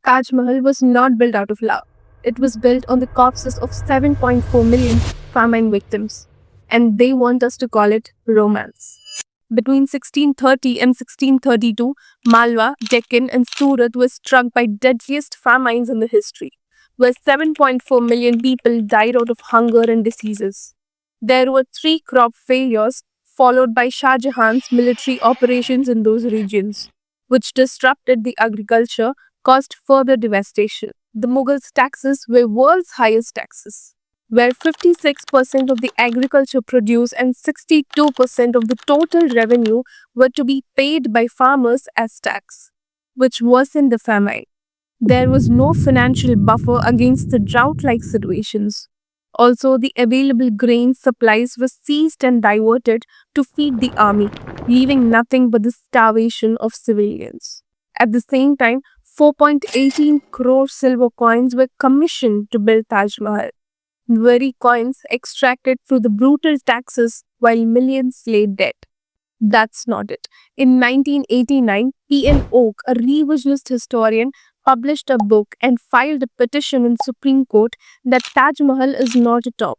Taj Mahal was not built out of love. It was built on the corpses of 7.4 million famine victims. And they want us to call it romance. Between 1630 and 1632, Malwa, Deccan, and Surat were struck by deadliest famines in the history, where 7.4 million people died out of hunger and diseases. There were three crop failures, followed by Shah Jahan's military operations in those regions, which disrupted the agriculture, caused further devastation. The Mughals' taxes were world's highest taxes, where 56% of the agriculture produce and 62% of the total revenue were to be paid by farmers as tax, which worsened the famine. There was no financial buffer against the drought like situations. Also, the available grain supplies were seized and diverted to feed the army, leaving nothing but the starvation of civilians. At the same time, 4.18 crore silver coins were commissioned to build Taj Mahal, very coins extracted through the brutal taxes while millions lay dead. That's not it. In 1989, P.N. Oak, a revisionist historian, published a book and filed a petition in Supreme Court that Taj Mahal is not a tomb,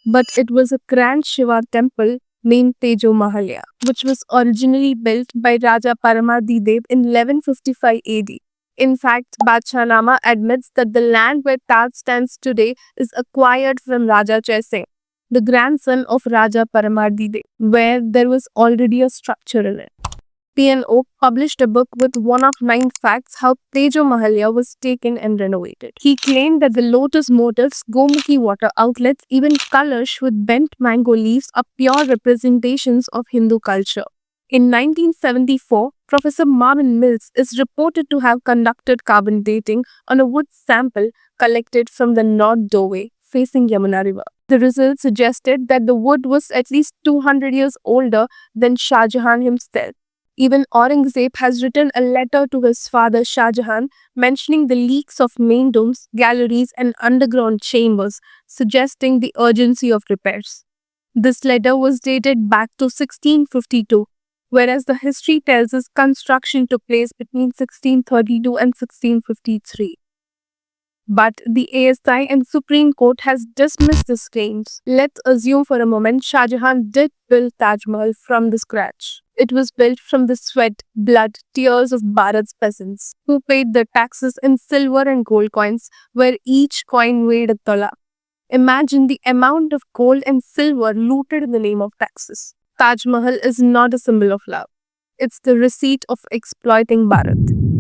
but it was a grand Shiva temple named Tejo Mahalya, which was originally built by Raja Paramardidev in 1155 AD. In fact, Badshahnama admits that the land where Taj stands today is acquired from Raja Jai Singh, the grandson of Raja Paramardidev, where there was already a structure in it. P.N. Oak published a book with one of 9 facts how Tejo Mahalya was taken and renovated. He claimed that the lotus motifs, Gomukhi water outlets, even Kalash with bent mango leaves are pure representations of Hindu culture. In 1974, Professor Marvin Mills is reported to have conducted carbon dating on a wood sample collected from the north doorway facing Yamuna River. The results suggested that the wood was at least 200 years older than Shah Jahan himself. Even Aurangzeb has written a letter to his father Shah Jahan mentioning the leaks of main domes, galleries, and underground chambers, suggesting the urgency of repairs. This letter was dated back to 1652, whereas the history tells us construction took place between 1632 and 1653. But the ASI and Supreme Court has dismissed these claims. Let's assume for a moment Shah Jahan did build Taj Mahal from the scratch. It was built from the sweat, blood, tears of Bharat's peasants, who paid their taxes in silver and gold coins, where each coin weighed a tola. Imagine the amount of gold and silver looted in the name of taxes. Taj Mahal is not a symbol of love. It's the receipt of exploiting Bharat.